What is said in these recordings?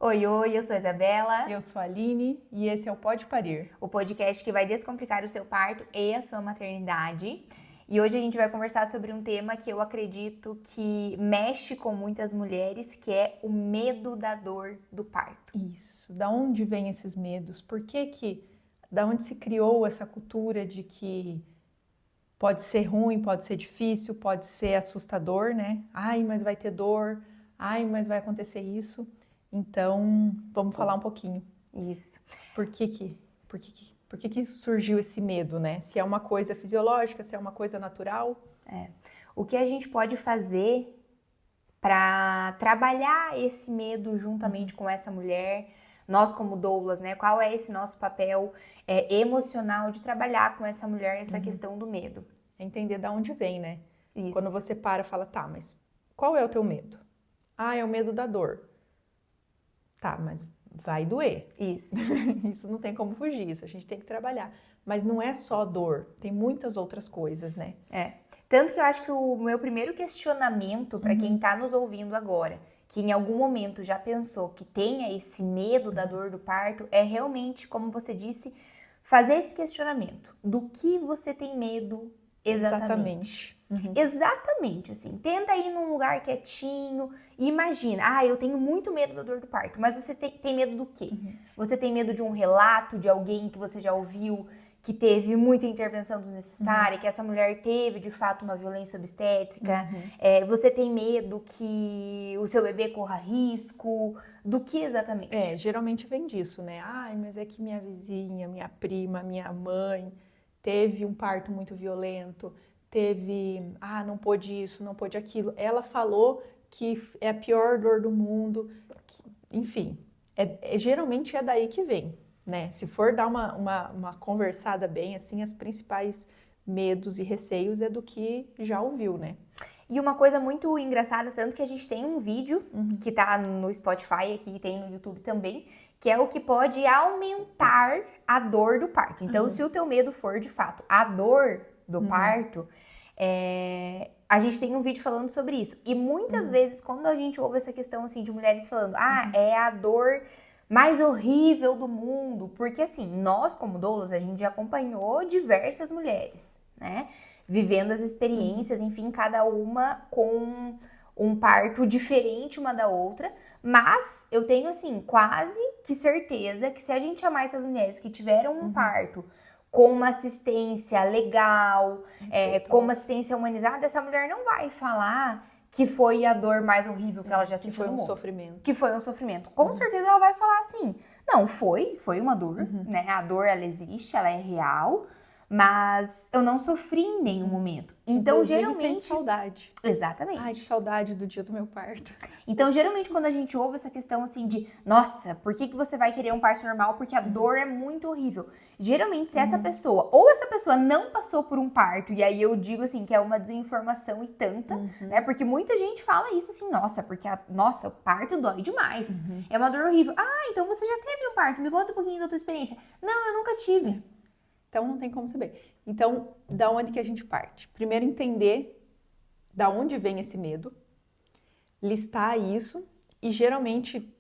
Oi, oi, eu sou a Isabela, Eu sou a Aline e esse é o Pode Parir. o podcast que vai descomplicar o seu parto e a sua maternidade. E hoje a gente vai conversar sobre um tema que eu acredito que mexe com muitas mulheres, que é o medo da dor do parto. Isso, da onde vêm esses medos? Da onde se criou essa cultura de que pode ser ruim, pode ser difícil, pode ser assustador, né? Ai, mas vai ter dor, ai, mas vai acontecer isso. Então, vamos falar um pouquinho. Isso. Por que isso surgiu esse medo, né? Se é uma coisa fisiológica, se é uma coisa natural. O que a gente pode fazer para trabalhar esse medo juntamente com essa mulher, nós como doulas, né? Qual é esse nosso papel emocional de trabalhar com essa mulher essa questão do medo? É entender de onde vem, né? Isso. Quando você para e fala, tá, mas qual é o teu medo? Ah, é o medo da dor. Tá, mas vai doer. Isso. Isso não tem como fugir, isso a gente tem que trabalhar. Mas não é só dor, tem muitas outras coisas, né? Tanto que eu acho que o meu primeiro questionamento para quem está nos ouvindo agora, que em algum momento já pensou que tenha esse medo da dor do parto, é realmente, como você disse, fazer esse questionamento. Do que você tem medo exatamente? Exatamente, assim. Tenta ir num lugar quietinho e imagina, eu tenho muito medo da dor do parto, mas você tem medo do quê? Você tem medo de um relato de alguém que você já ouviu que teve muita intervenção desnecessária, que essa mulher teve, de fato, uma violência obstétrica. Você tem medo que o seu bebê corra risco. Do que exatamente? Geralmente vem disso, né? Ai, mas é que minha vizinha, minha prima, minha mãe teve um parto muito violento, não pôde isso, não pôde aquilo. Ela falou que é a pior dor do mundo. Enfim, geralmente é daí que vem. Né? Se for dar uma conversada bem, assim, os principais medos e receios é do que já ouviu, né? E uma coisa muito engraçada, tanto que a gente tem um vídeo que tá no Spotify aqui e tem no YouTube também, que é o que pode aumentar a dor do parto. Então, se o teu medo for, de fato, a dor do parto, a gente tem um vídeo falando sobre isso. E muitas vezes, quando a gente ouve essa questão, assim, de mulheres falando, é a dor mais horrível do mundo, porque assim, nós como doulas, a gente já acompanhou diversas mulheres, né, vivendo as experiências, enfim, cada uma com um parto diferente uma da outra, mas eu tenho assim, quase que certeza que se a gente amar essas mulheres que tiveram um parto com uma assistência legal, com uma assistência humanizada, essa mulher não vai falar que foi a dor mais horrível que ela já sentiu no mundo. Que foi um sofrimento. Com certeza ela vai falar assim, não, foi uma dor, né? A dor, ela existe, ela é real, mas eu não sofri em nenhum momento. Então, inclusive, geralmente... sente saudade. Exatamente. Ai, que saudade do dia do meu parto. Então, geralmente, quando a gente ouve essa questão assim de, nossa, por que você vai querer um parto normal? Porque a dor é muito horrível. Geralmente, se essa pessoa, ou essa pessoa não passou por um parto, e aí eu digo assim, que é uma desinformação e tanta, né? Porque muita gente fala isso assim, nossa, porque o parto dói demais. É uma dor horrível. Então você já teve um parto, me conta um pouquinho da tua experiência. Não, eu nunca tive. Então, não tem como saber. Então, da onde que a gente parte? Primeiro, entender da onde vem esse medo, listar isso e, geralmente,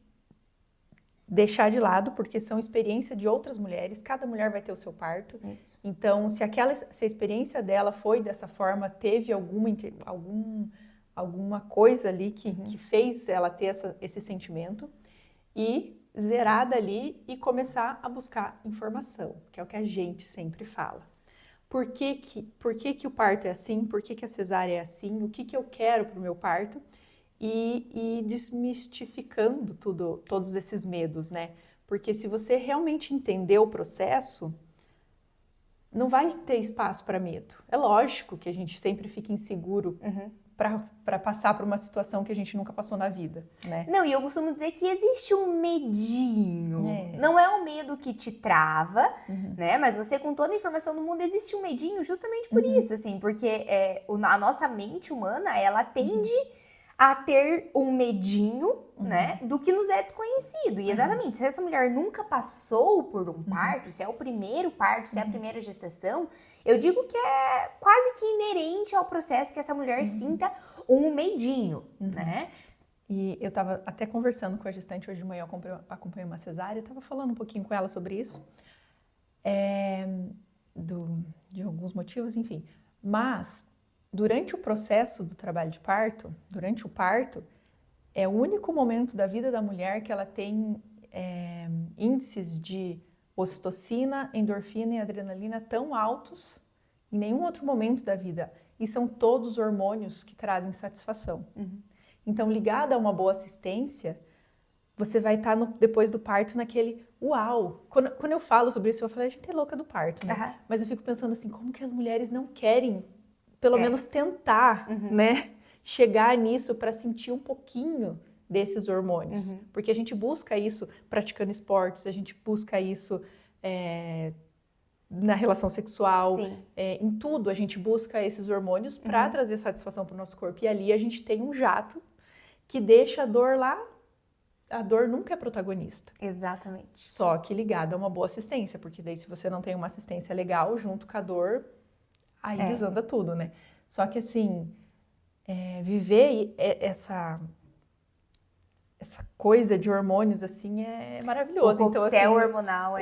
deixar de lado, porque são experiências de outras mulheres, cada mulher vai ter o seu parto. Isso. Então, se a experiência dela foi dessa forma, teve alguma coisa ali que fez ela ter esse sentimento, e zerar dali e começar a buscar informação, que é o que a gente sempre fala. Por que o parto é assim? Por que a cesárea é assim? O que eu quero para o meu parto? E desmistificando todos esses medos, né? Porque se você realmente entender o processo, não vai ter espaço para medo. É lógico que a gente sempre fica inseguro para passar por uma situação que a gente nunca passou na vida, né? Não, e eu costumo dizer que existe um medinho. Não é um medo que te trava, né? Mas você, com toda a informação do mundo, existe um medinho justamente por isso, assim. Porque a nossa mente humana, ela tende a ter um medinho, né? Do que nos é desconhecido. E exatamente, se essa mulher nunca passou por um parto, se é o primeiro parto, se é a primeira gestação... Eu digo que é quase que inerente ao processo que essa mulher sinta um medinho, né? E eu estava até conversando com a gestante hoje de manhã, eu acompanhei uma cesárea, estava falando um pouquinho com ela sobre isso, de alguns motivos, enfim. Mas, durante o processo do trabalho de parto, durante o parto, é o único momento da vida da mulher que ela tem índices de ocitocina, endorfina e adrenalina tão altos em nenhum outro momento da vida. E são todos hormônios que trazem satisfação. Então, ligada a uma boa assistência, você vai estar depois do parto naquele uau. Quando eu falo sobre isso, eu falo, a gente é louca do parto, né? Mas eu fico pensando assim, como que as mulheres não querem, pelo menos tentar, né? Chegar nisso para sentir um pouquinho desses hormônios. Porque a gente busca isso praticando esportes, a gente busca isso na relação sexual, em tudo a gente busca esses hormônios para trazer satisfação para o nosso corpo. E ali a gente tem um jato que deixa a dor lá. A dor nunca é protagonista. Exatamente. Só que ligada a uma boa assistência, porque daí se você não tem uma assistência legal junto com a dor, aí desanda tudo, né? Só que assim, viver essa coisa de hormônios assim é maravilhoso. O coquetel hormonal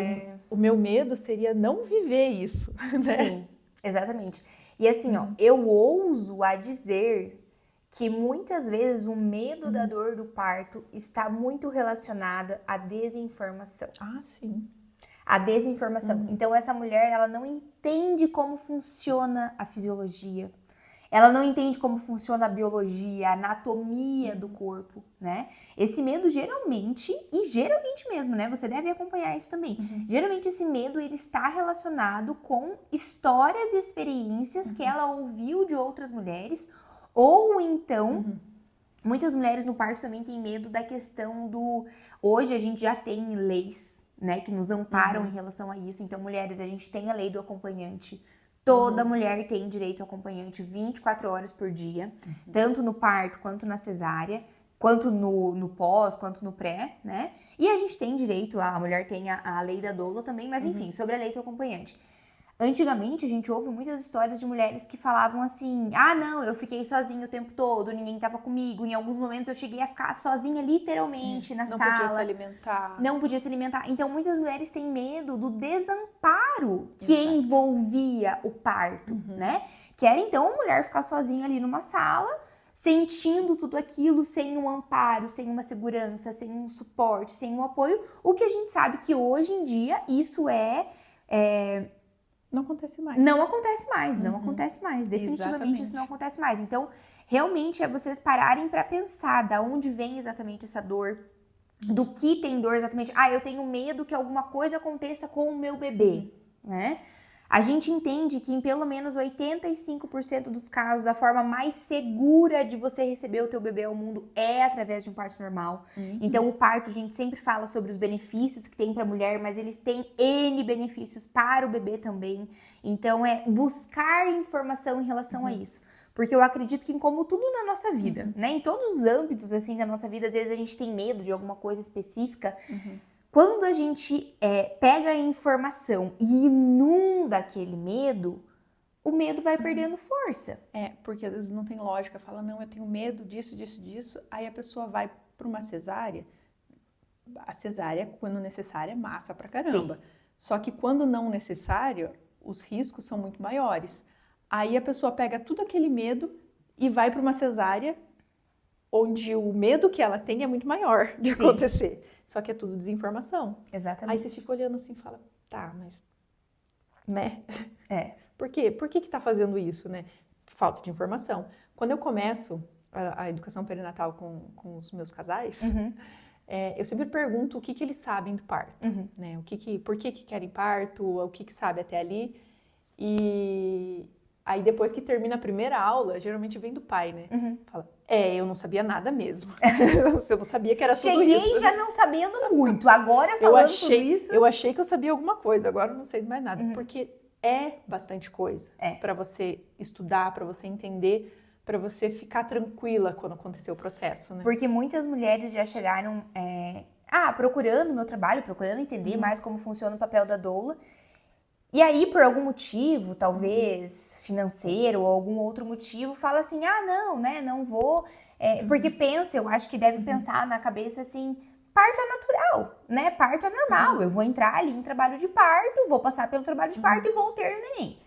o meu medo seria não viver isso, né? Sim, exatamente. E assim, ó, eu ouso a dizer que muitas vezes o medo da dor do parto está muito relacionada à desinformação. Ah, sim. A desinformação. Então, essa mulher, ela não entende como funciona a fisiologia. Ela não entende como funciona a biologia, a anatomia do corpo, né? Esse medo geralmente mesmo, né? Você deve acompanhar isso também. Geralmente esse medo, ele está relacionado com histórias e experiências que ela ouviu de outras mulheres. Ou então, muitas mulheres no parto também têm medo da questão do... Hoje a gente já tem leis, né, que nos amparam em relação a isso. Então, mulheres, a gente tem a lei do acompanhante. Toda mulher tem direito ao acompanhante 24 horas por dia, tanto no parto quanto na cesárea, quanto no pós, quanto no pré, né? E a gente tem direito, a mulher tem a lei da doula também, mas enfim, sobre a lei do acompanhante. Antigamente, a gente ouve muitas histórias de mulheres que falavam assim, ah, não, eu fiquei sozinha o tempo todo, ninguém estava comigo. Em alguns momentos eu cheguei a ficar sozinha literalmente na sala. Não podia se alimentar. Não podia se alimentar. Então, muitas mulheres têm medo do desamparo que envolvia o parto, né? Que era, então, a mulher ficar sozinha ali numa sala, sentindo tudo aquilo, sem um amparo, sem uma segurança, sem um suporte, sem um apoio. O que a gente sabe que hoje em dia isso não acontece mais. Não acontece mais, não acontece mais. Definitivamente Exatamente. isso não acontece mais. Então, realmente é vocês pararem para pensar da onde vem exatamente essa dor, do que tem dor exatamente. Ah, eu tenho medo que alguma coisa aconteça com o meu bebê, né? A gente entende que em pelo menos 85% dos casos, a forma mais segura de você receber o teu bebê ao mundo é através de um parto normal. Então, o parto, a gente sempre fala sobre os benefícios que tem para a mulher, mas eles têm N benefícios para o bebê também. Então, é buscar informação em relação a isso. Porque eu acredito que, como tudo na nossa vida, né? Em todos os âmbitos, assim, da nossa vida, às vezes a gente tem medo de alguma coisa específica. Quando a gente pega a informação e inunda aquele medo, o medo vai perdendo força. Porque às vezes não tem lógica. Fala, não, eu tenho medo disso, disso, disso. Aí a pessoa vai para uma cesárea. A cesárea, quando necessária, é massa pra caramba. Sim. Só que quando não necessário, os riscos são muito maiores. Aí a pessoa pega tudo aquele medo e vai para uma cesárea onde o medo que ela tem é muito maior de acontecer. Só que é tudo desinformação. Exatamente. Aí você fica olhando assim e fala, tá, mas... né? Por quê? Por que tá fazendo isso, né? Falta de informação. Quando eu começo a educação perinatal com os meus casais, eu sempre pergunto o que eles sabem do parto, né? Por que querem parto, o que sabe até ali. E aí depois que termina a primeira aula, geralmente vem do pai, né? Fala, eu não sabia nada mesmo. Eu não sabia que era tudo isso. Cheguei já não sabendo muito, agora falando tudo isso... Eu achei que eu sabia alguma coisa, agora eu não sei mais nada. Porque é bastante coisa para você estudar, para você entender, para você ficar tranquila quando acontecer o processo, né? Porque muitas mulheres já chegaram procurando meu trabalho, procurando entender mais como funciona o papel da doula. E aí, por algum motivo, talvez financeiro ou algum outro motivo, fala assim, não, né, não vou Porque eu acho que deve pensar na cabeça assim, parto é natural, né? Parto é normal, eu vou entrar ali em trabalho de parto, vou passar pelo trabalho de parto e vou ter o neném.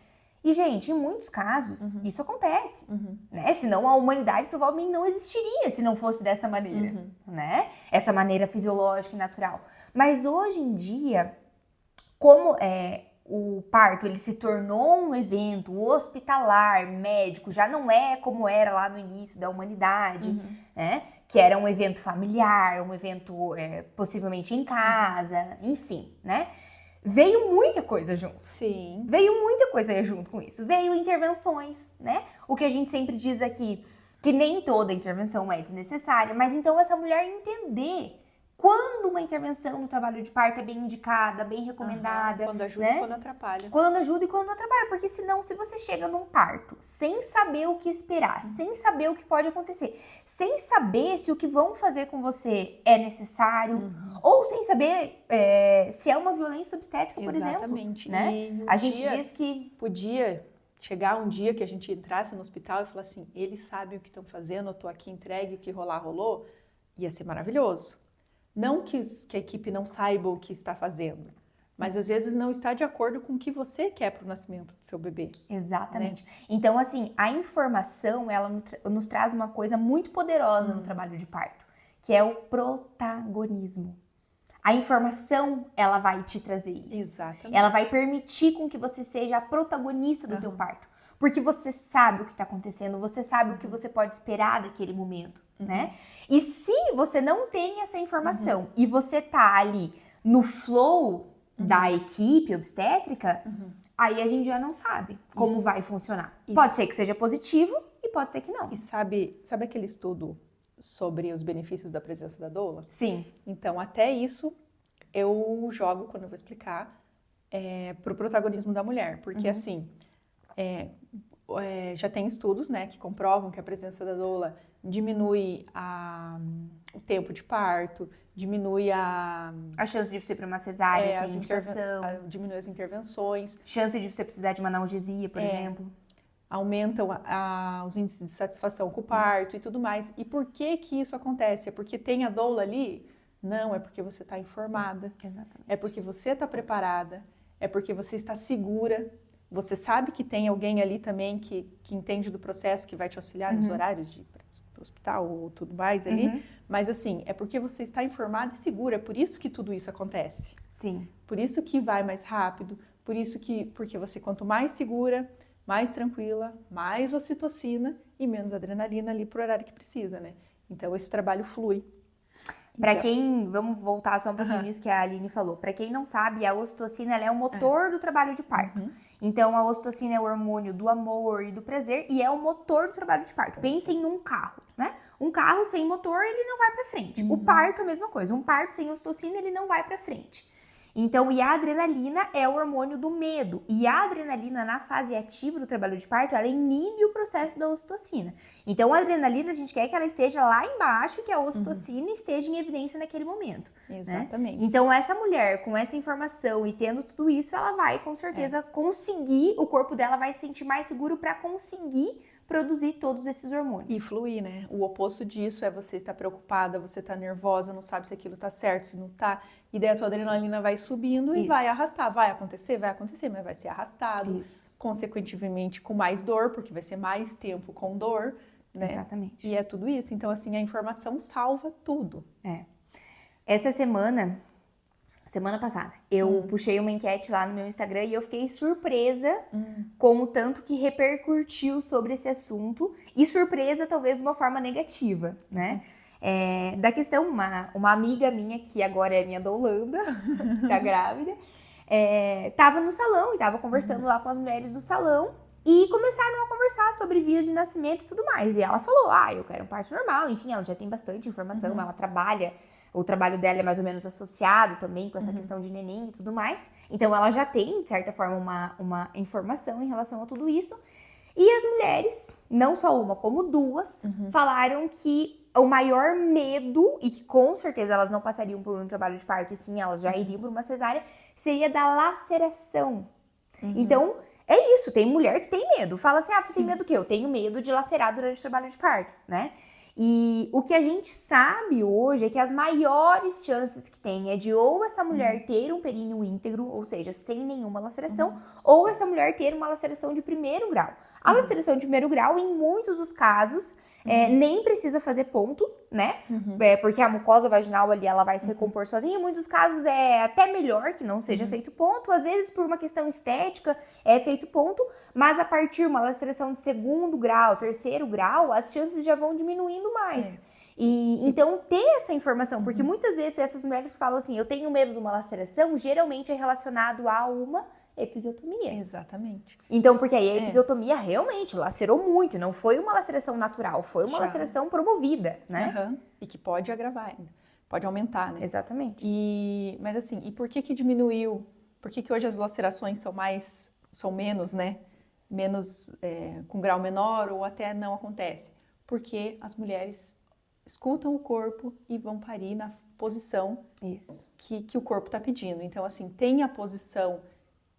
E, gente, em muitos casos, isso acontece, né? Senão a humanidade provavelmente não existiria se não fosse dessa maneira, né? Essa maneira fisiológica e natural. Mas hoje em dia, como o parto ele se tornou um evento hospitalar, médico, já não é como era lá no início da humanidade, né? Que era um evento familiar, um evento possivelmente em casa, enfim, né? Veio muita coisa junto. Sim. Veio muita coisa junto com isso. Veio intervenções, né? O que a gente sempre diz aqui, que nem toda intervenção é desnecessária, mas então essa mulher entender quando uma intervenção no trabalho de parto é bem indicada, bem recomendada. Quando ajuda e quando atrapalha. Quando ajuda e quando atrapalha. Porque senão, se você chega num parto sem saber o que esperar, sem saber o que pode acontecer, sem saber se o que vão fazer com você é necessário, ou sem saber se é uma violência obstétrica, por exemplo. Exatamente. Né? E a gente diz que podia chegar um dia que a gente entrasse no hospital e falar assim, eles sabem o que estão fazendo, eu tô aqui entregue, o que rolar, rolou. Ia ser maravilhoso. Não que a equipe não saiba o que está fazendo, mas às vezes não está de acordo com o que você quer para o nascimento do seu bebê. Exatamente. Né? Então, assim, a informação, ela nos traz uma coisa muito poderosa no trabalho de parto, que é o protagonismo. A informação, ela vai te trazer isso. Exatamente. Ela vai permitir com que você seja a protagonista do teu parto. Porque você sabe o que está acontecendo, você sabe o que você pode esperar daquele momento, né? E se você não tem essa informação e você tá ali no flow da equipe obstétrica, aí a gente já não sabe como vai funcionar. Pode ser que seja positivo e pode ser que não. E sabe aquele estudo sobre os benefícios da presença da doula? Sim. Então, até isso eu jogo, quando eu vou explicar, pro protagonismo da mulher. Porque, assim, já tem estudos, né, que comprovam que a presença da doula diminui o tempo de parto, diminui a chance de você ir para uma cesárea sem indicação. Diminui as intervenções. Chance de você precisar de uma analgesia, por exemplo. Aumentam os índices de satisfação com o parto e tudo mais. E por que isso acontece? É porque tem a doula ali? Não, é porque você está informada. Exatamente. É porque você está preparada. É porque você está segura. Você sabe que tem alguém ali também que entende do processo, que vai te auxiliar nos horários de ir para o hospital ou tudo mais ali. Mas assim, é porque você está informada e segura. É por isso que tudo isso acontece. Sim. Por isso que vai mais rápido. Porque você, quanto mais segura, mais tranquila, mais ocitocina e menos adrenalina ali pro horário que precisa, né? Então, esse trabalho flui. Para quem, vamos voltar só um pouquinho nisso que a Aline falou. Para quem não sabe, a ocitocina ela é o motor do trabalho de parto. Então, a ocitocina é o hormônio do amor e do prazer e é o motor do trabalho de parto. Pensem num carro, né? Um carro sem motor, ele não vai para frente. O parto é a mesma coisa. Um parto sem ocitocina, ele não vai para frente. Então, e a adrenalina é o hormônio do medo. E a adrenalina, na fase ativa do trabalho de parto, ela inibe o processo da ocitocina. Então, a adrenalina, a gente quer que ela esteja lá embaixo, que a ocitocina esteja em evidência naquele momento. Exatamente. Né? Então, essa mulher, com essa informação e tendo tudo isso, ela vai, com certeza, conseguir, o corpo dela vai se sentir mais seguro para conseguir produzir todos esses hormônios. E fluir, né? O oposto disso é você estar preocupada, você estar nervosa, não sabe se aquilo tá certo, se não tá. E daí a tua adrenalina vai subindo e vai arrastar. Vai acontecer, mas vai ser arrastado. Isso. Consequentemente, com mais dor, porque vai ser mais tempo com dor, né? Exatamente. E é tudo isso. Então, assim, a informação salva tudo. Essa semana passada, eu puxei uma enquete lá no meu Instagram e eu fiquei surpresa com o tanto que repercutiu sobre esse assunto e surpresa talvez de uma forma negativa, né? Da questão, uma amiga minha, que agora é minha doulanda, tá grávida, tava no salão e tava conversando lá com as mulheres do salão e começaram a conversar sobre vias de nascimento e tudo mais. E ela falou, eu quero um parto normal, enfim, ela já tem bastante informação, ela trabalha. O trabalho dela é mais ou menos associado também com essa questão de neném e tudo mais. Então, ela já tem, de certa forma, uma informação em relação a tudo isso. E as mulheres, não só uma, como duas, falaram que o maior medo, e que com certeza elas não passariam por um trabalho de parto, e sim, elas já iriam por uma cesárea, seria da laceração. Então, é isso, tem mulher que tem medo. Fala assim, você tem medo do quê? Eu tenho medo de lacerar durante o trabalho de parto, né? E o que a gente sabe hoje é que as maiores chances que tem é de ou essa mulher ter um períneo íntegro, ou seja, sem nenhuma laceração, ou essa mulher ter uma laceração de primeiro grau. A laceração de primeiro grau, em muitos dos casos, nem precisa fazer ponto, né? Porque a mucosa vaginal ali, ela vai se recompor sozinha. Em muitos casos é até melhor que não seja feito ponto. Às vezes, por uma questão estética, é feito ponto. Mas a partir de uma laceração de segundo grau, terceiro grau, as chances já vão diminuindo mais. E então, ter essa informação, porque muitas vezes essas mulheres que falam assim, eu tenho medo de uma laceração, geralmente é relacionado a uma episiotomia. Exatamente. Então, porque aí a episiotomia realmente lacerou muito, não foi uma laceração natural, foi uma laceração promovida, né? E que pode agravar ainda, pode aumentar, né? Exatamente. Mas assim, e por que diminuiu? Por que hoje as lacerações são menos, né? Menos, com grau menor ou até não acontece? Porque as mulheres escutam o corpo e vão parir na posição que o corpo está pedindo. Então, assim, tem a posição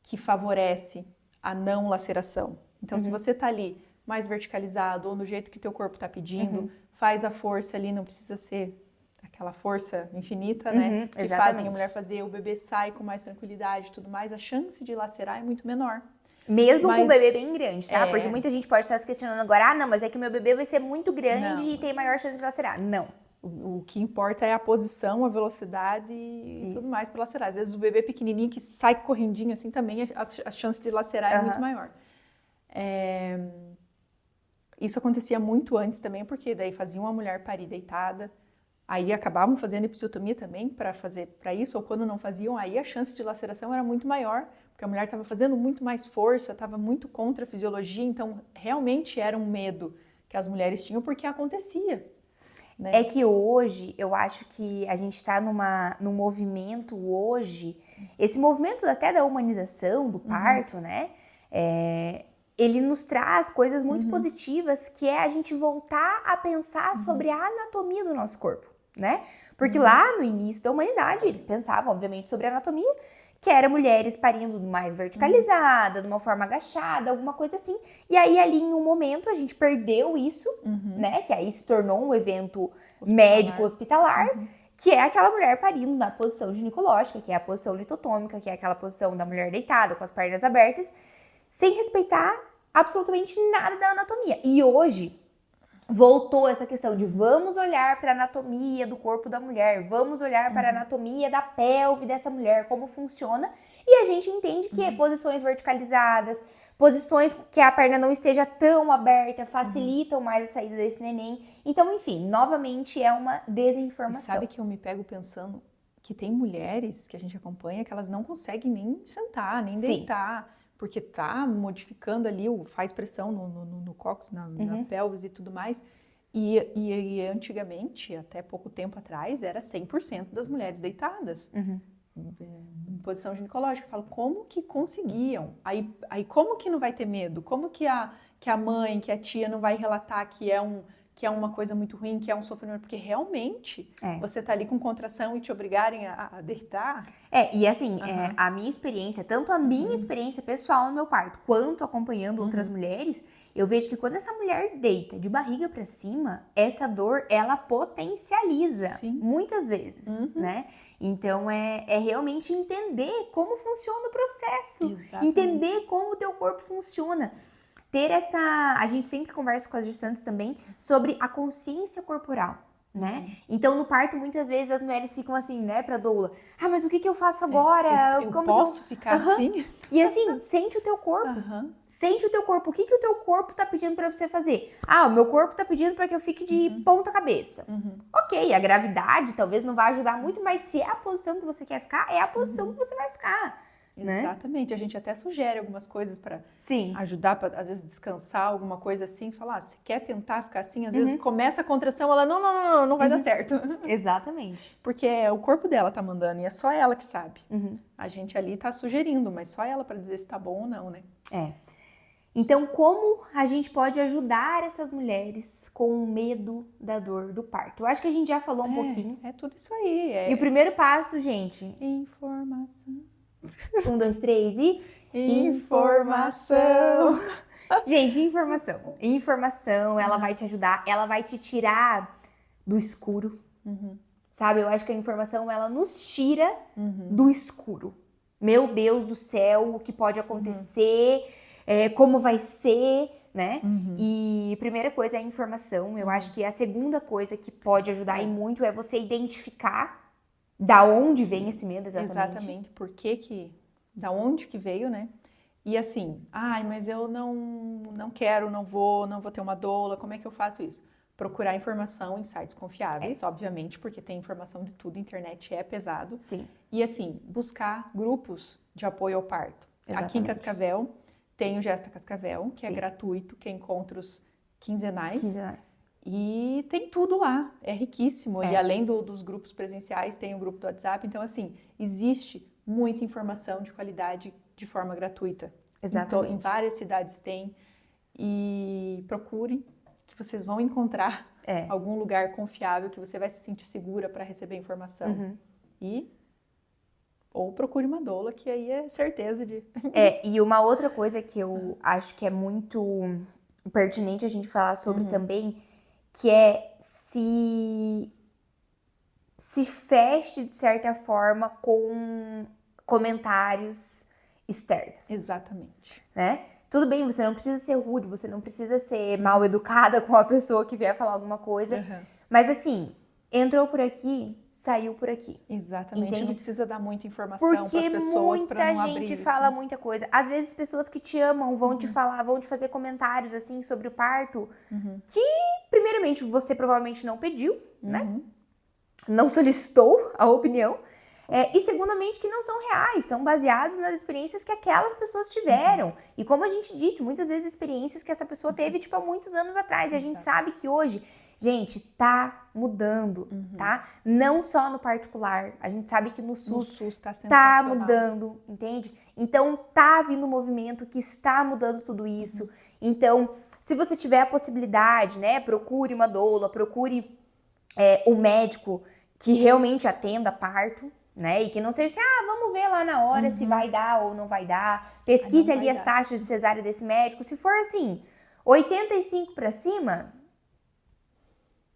que favorece a não laceração. Então, se você tá ali mais verticalizado ou no jeito que o teu corpo tá pedindo, faz a força ali, não precisa ser aquela força infinita, né? Que fazem a mulher fazer, o bebê sai com mais tranquilidade e tudo mais, a chance de lacerar é muito menor. Mesmo com o bebê bem grande, tá? Porque muita gente pode estar se questionando agora, não, mas é que o meu bebê vai ser muito grande e tem maior chance de lacerar. Não. O que importa é a posição, a velocidade e tudo mais para lacerar. Às vezes o bebê pequenininho que sai correndinho assim também, a chance de lacerar é muito maior. Isso acontecia muito antes também, porque daí faziam a mulher parir deitada, aí acabavam fazendo episiotomia também para isso, ou quando não faziam, aí a chance de laceração era muito maior, porque a mulher estava fazendo muito mais força, estava muito contra a fisiologia, então realmente era um medo que as mulheres tinham porque acontecia. Né? É que hoje, eu acho que a gente está num movimento hoje, esse movimento até da humanização do parto, né? Ele nos traz coisas muito positivas, que é a gente voltar a pensar sobre a anatomia do nosso corpo, né? Porque lá no início da humanidade, eles pensavam, obviamente, sobre a anatomia, que era mulheres parindo mais verticalizada, de uma forma agachada, alguma coisa assim. E aí, ali, em um momento, a gente perdeu isso, né? Que aí se tornou um evento médico hospitalar, que é aquela mulher parindo na posição ginecológica, que é a posição litotômica, que é aquela posição da mulher deitada, com as pernas abertas, sem respeitar absolutamente nada da anatomia. E hoje, voltou essa questão de vamos olhar para a anatomia do corpo da mulher, vamos olhar para a anatomia da pelve dessa mulher, como funciona, e a gente entende que posições verticalizadas, posições que a perna não esteja tão aberta, facilitam mais a saída desse neném. Então, enfim, novamente é uma desinformação. E sabe que eu me pego pensando que tem mulheres que a gente acompanha que elas não conseguem nem sentar, nem deitar, porque tá modificando ali, faz pressão no cóccix, na pelvis e tudo mais. E antigamente, até pouco tempo atrás, era 100% das mulheres deitadas. Em posição ginecológica. Eu falo, como que conseguiam? Aí como que não vai ter medo? Como que a mãe, que a tia não vai relatar que é uma coisa muito ruim, que é um sofrimento? Porque realmente você tá ali com contração e te obrigarem a deitar. E assim, a minha experiência, tanto a minha experiência pessoal no meu parto, quanto acompanhando outras mulheres, eu vejo que quando essa mulher deita de barriga pra cima, essa dor, ela potencializa muitas vezes, né? Então, é realmente entender como funciona o processo. Exatamente. Entender como o teu corpo funciona. Ter essa... A gente sempre conversa com as gestantes também sobre a consciência corporal, né? Então, no parto, muitas vezes, as mulheres ficam assim, né, pra doula. Ah, mas o que eu faço agora? Eu posso ficar assim? E assim, sente o teu corpo. Sente o teu corpo. O que o teu corpo tá pedindo pra você fazer? Ah, o meu corpo tá pedindo pra que eu fique de ponta cabeça. Ok, a gravidade talvez não vá ajudar muito, mas se é a posição que você quer ficar, é a posição que você vai ficar. Exatamente, né? A gente até sugere algumas coisas para ajudar, pra, às vezes descansar, alguma coisa assim, você fala, você quer tentar ficar assim, às vezes começa a contração, ela não vai dar certo. Exatamente. Porque o corpo dela tá mandando e é só ela que sabe. A gente ali tá sugerindo, mas só ela para dizer se tá bom ou não, né? Então, como a gente pode ajudar essas mulheres com o medo da dor do parto? Eu acho que a gente já falou um pouquinho. É tudo isso aí. E o primeiro passo, gente... Informação. 1, 2, 3 e... Informação. Gente, informação. Informação, ela vai te ajudar, ela vai te tirar do escuro. Sabe? Eu acho que a informação, ela nos tira do escuro. Meu Deus do céu, o que pode acontecer, como vai ser, né? E primeira coisa é a informação. Eu acho que a segunda coisa que pode ajudar e muito é você identificar da onde vem esse medo exatamente. Exatamente. Por que da onde que veio, né? E assim, mas eu não quero, não vou ter uma doula, como é que eu faço isso? Procurar informação em sites confiáveis, obviamente, porque tem informação de tudo, a internet é pesado. Sim. E assim, buscar grupos de apoio ao parto. Exatamente. Aqui em Cascavel, tem o Gesta Cascavel, que Sim. é gratuito, que é encontros quinzenais. Quinzenais. E tem tudo lá, é riquíssimo. E além dos grupos presenciais, tem o grupo do WhatsApp. Então, assim, existe muita informação de qualidade de forma gratuita. Exatamente. Em várias cidades tem. E procure, que vocês vão encontrar algum lugar confiável, que você vai se sentir segura para receber informação. Ou procure uma doula, que aí é certeza de... E uma outra coisa que eu acho que é muito pertinente a gente falar sobre também, que é se feche, de certa forma, com comentários externos. Exatamente. Né? Tudo bem, você não precisa ser rude, você não precisa ser mal educada com a pessoa que vier falar alguma coisa. Mas assim, entrou por aqui, saiu por aqui. Exatamente. Entende? Não precisa dar muita informação para as pessoas para não abrir isso. Porque muita gente fala muita coisa. Às vezes pessoas que te amam vão te falar, vão te fazer comentários assim sobre o parto que, primeiramente, você provavelmente não pediu, né? Não solicitou a opinião. E segundamente que não são reais, são baseados nas experiências que aquelas pessoas tiveram. E como a gente disse, muitas vezes experiências que essa pessoa teve, tipo, há muitos anos atrás. E a gente sabe que hoje, gente, tá mudando, tá? Não só no particular. A gente sabe que no SUS tá mudando, entende? Então, tá vindo um movimento que está mudando tudo isso. Então, se você tiver a possibilidade, né, procure uma doula, procure um médico que realmente atenda parto, né? E que não seja assim, vamos ver lá na hora se vai dar ou não vai dar. Pesquise ali as taxas de cesárea desse médico. Se for assim, 85 para cima,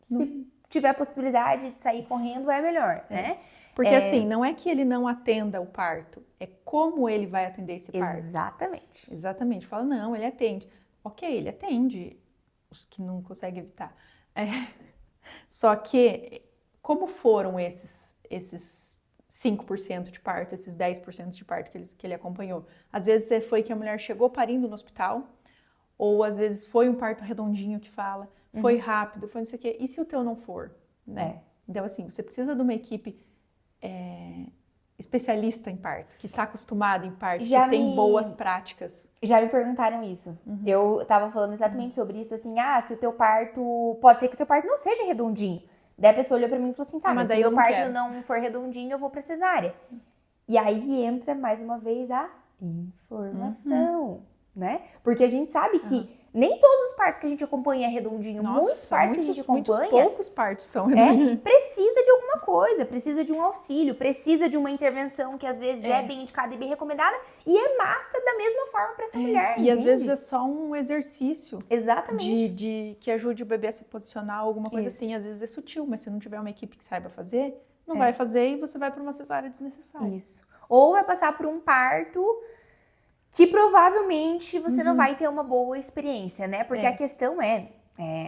se tiver possibilidade de sair correndo, é melhor, né? Porque assim, não é que ele não atenda o parto, é como ele vai atender esse parto. Exatamente. Exatamente. Fala, não, ele atende. Ok, ele atende os que não conseguem evitar. Só que, como foram esses 5% de parto, esses 10% de parto que ele acompanhou? Às vezes foi que a mulher chegou parindo no hospital, ou às vezes foi um parto redondinho que fala, foi rápido, foi não sei o quê. E se o teu não for? Né? Então, assim, você precisa de uma equipe especialista em parto, que está acostumada em parto, que tem boas práticas. Já me perguntaram isso. Eu tava falando exatamente sobre isso, assim, se o teu parto... Pode ser que o teu parto não seja redondinho. Daí a pessoa olhou pra mim e falou assim, mas se o meu parto não for redondinho, eu vou pra cesárea. E aí entra, mais uma vez, a informação, né? Porque a gente sabe que nem todos os partos que a gente acompanha é redondinho. Muitos partos que a gente acompanha... poucos partos são redondinhos. Precisa de alguma coisa, precisa de um auxílio, precisa de uma intervenção que às vezes é bem indicada e bem recomendada. E é massa da mesma forma pra essa mulher, E às vezes é só um exercício. Exatamente. De que ajude o bebê a se posicionar, alguma coisa assim. Às vezes é sutil, mas se não tiver uma equipe que saiba fazer, não vai fazer e você vai para uma cesárea desnecessária. Isso. Ou vai passar por um parto que provavelmente você não vai ter uma boa experiência, né? Porque a questão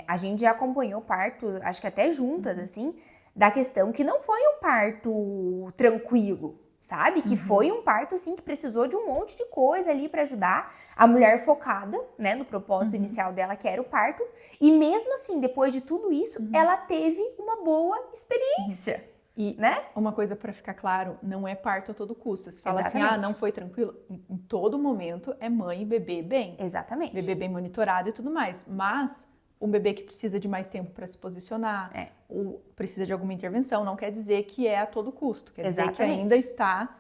a gente já acompanhou parto, acho que até juntas, assim, da questão que não foi um parto tranquilo, sabe? Que foi um parto, assim, que precisou de um monte de coisa ali pra ajudar a mulher focada, né, no propósito inicial dela, que era o parto. E mesmo assim, depois de tudo isso, ela teve uma boa experiência. E né? Uma coisa para ficar claro, não é parto a todo custo. Você fala Exatamente. assim, não foi tranquilo. Em todo momento é mãe e bebê bem. Exatamente. Bebê bem monitorado e tudo mais. Mas um bebê que precisa de mais tempo para se posicionar, ou precisa de alguma intervenção, não quer dizer que é a todo custo. Quer dizer que ainda está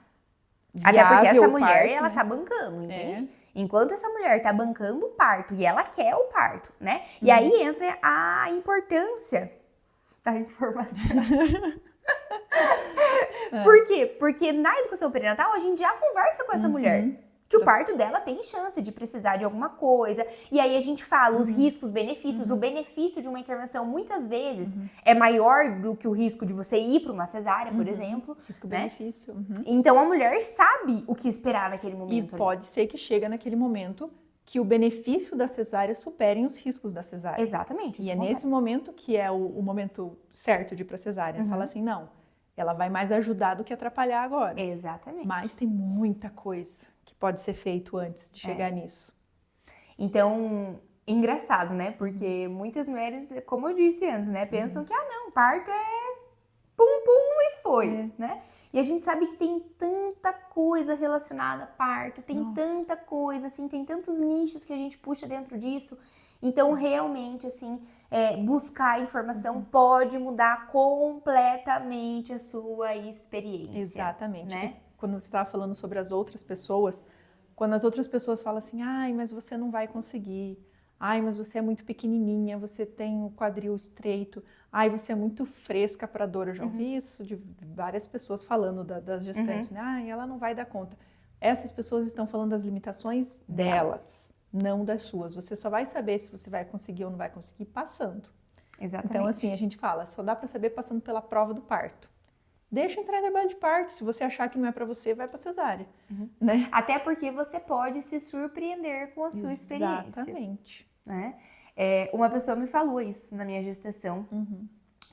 viável. Até porque essa mulher, parto, ela né? tá bancando, entende? Enquanto essa mulher tá bancando o parto e ela quer o parto, né? E aí entra a importância da informação. Por quê? Porque na educação perinatal a gente já conversa com essa mulher. que o parto dela tem chance de precisar de alguma coisa. E aí a gente fala os riscos, benefícios. O benefício de uma intervenção, muitas vezes, é maior do que o risco de você ir para uma cesárea, por exemplo. Risco-benefício. Né? Então, a mulher sabe o que esperar naquele momento. E pode ser que chega naquele momento que o benefício da cesárea superem os riscos da cesárea. Exatamente. E é nesse momento que é o momento certo de ir para cesárea. Fala assim, não, ela vai mais ajudar do que atrapalhar agora. Exatamente. Mas tem muita coisa que pode ser feito antes de chegar nisso. Então, engraçado, né? Porque muitas mulheres, como eu disse antes, né? Pensam que, não, parto é pum, pum e foi, né? E a gente sabe que tem tanta coisa relacionada a parto, tem tanta coisa, assim, tem tantos nichos que a gente puxa dentro disso. Então, realmente, assim, buscar informação pode mudar completamente a sua experiência. Exatamente. Né? Quando você estava falando sobre as outras pessoas, quando as outras pessoas falam assim, ai, mas você não vai conseguir, ai, mas você é muito pequenininha, você tem o quadril estreito, ai, você é muito fresca para dor. Eu já ouvi isso de várias pessoas falando das gestantes, né? Ai, ela não vai dar conta. Essas pessoas estão falando das limitações delas, não das suas. Você só vai saber se você vai conseguir ou não vai conseguir passando. Exatamente. Então, assim, a gente fala, só dá para saber passando pela prova do parto. Deixa entrar em trabalho de parto. Se você achar que não é para você, vai para cesárea. Né? Até porque você pode se surpreender com a sua experiência. Exatamente. Né? Uma pessoa me falou isso na minha gestação.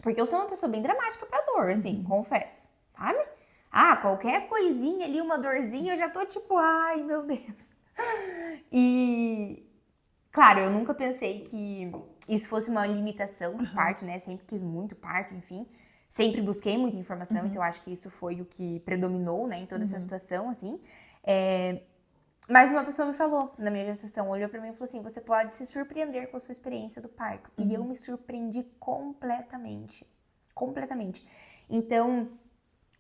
Porque eu sou uma pessoa bem dramática pra dor, assim, confesso. Sabe? Qualquer coisinha ali, uma dorzinha, eu já tô tipo, ai, meu Deus. E, claro, eu nunca pensei que isso fosse uma limitação do parto, né? Sempre quis muito parto, enfim. Sempre busquei muita informação, então acho que isso foi o que predominou, né, em toda essa situação, assim. Mas uma pessoa me falou na minha gestação, olhou pra mim e falou assim, você pode se surpreender com a sua experiência do parto. E eu me surpreendi completamente. Completamente. Então,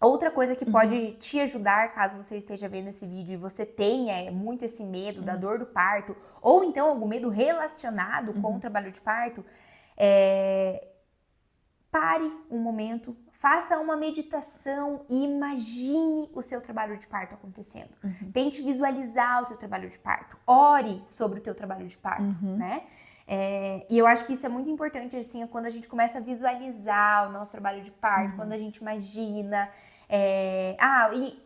outra coisa que pode te ajudar, caso você esteja vendo esse vídeo e você tenha muito esse medo da dor do parto, ou então algum medo relacionado com o trabalho de parto, pare um momento, faça uma meditação e imagine o seu trabalho de parto acontecendo. Tente visualizar o teu trabalho de parto. Ore sobre o teu trabalho de parto, né? E eu acho que isso é muito importante, assim, quando a gente começa a visualizar o nosso trabalho de parto, quando a gente imagina,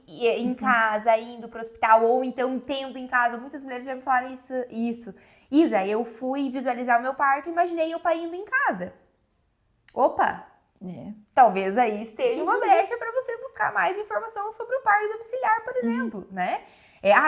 em casa, indo para o hospital, ou então tendo em casa. Muitas mulheres já me falaram isso. Isa, eu fui visualizar o meu parto e imaginei eu parindo em casa. Opa! Talvez aí esteja uma brecha para você buscar mais informação sobre o parto domiciliar, por exemplo, né?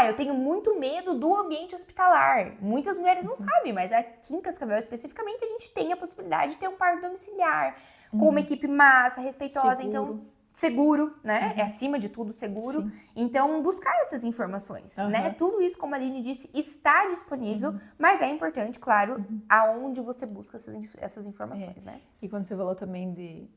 Eu tenho muito medo do ambiente hospitalar. Muitas mulheres não sabem, mas aqui em Cascavel especificamente a gente tem a possibilidade de ter um parto domiciliar com uma equipe massa, respeitosa, então seguro, né? É acima de tudo seguro. Sim. Então buscar essas informações, né? Tudo isso, como a Aline disse, está disponível, mas é importante, claro, aonde você busca essas informações, né? E quando você falou também de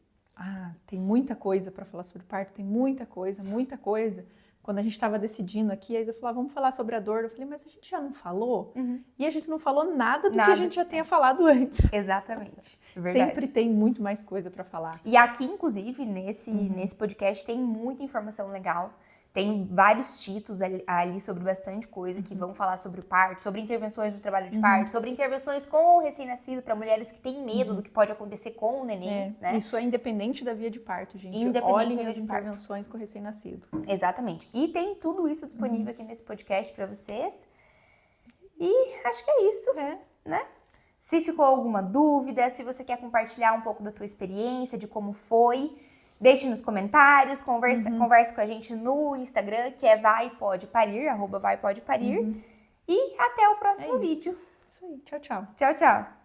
tem muita coisa para falar sobre parto, tem muita coisa. Quando a gente estava decidindo aqui, a Isa falou, vamos falar sobre a dor. Eu falei, mas a gente já não falou? E a gente não falou nada do que a gente já tenha falado antes. Exatamente, verdade. Sempre tem muito mais coisa para falar. E aqui, inclusive, nesse podcast, tem muita informação legal. Tem vários títulos ali sobre bastante coisa que vão falar sobre o parto, sobre intervenções do trabalho de parto, sobre intervenções com o recém-nascido para mulheres que têm medo do que pode acontecer com o neném, né? Isso é independente da via de parto, gente. Olhem as intervenções com o recém-nascido. Exatamente. E tem tudo isso disponível aqui nesse podcast para vocês. E acho que é isso, né? Se ficou alguma dúvida, se você quer compartilhar um pouco da tua experiência, de como foi, deixe nos comentários, converse com a gente no Instagram, que é @vaipodeparir. E até o próximo vídeo. Isso aí. Tchau, tchau. Tchau, tchau.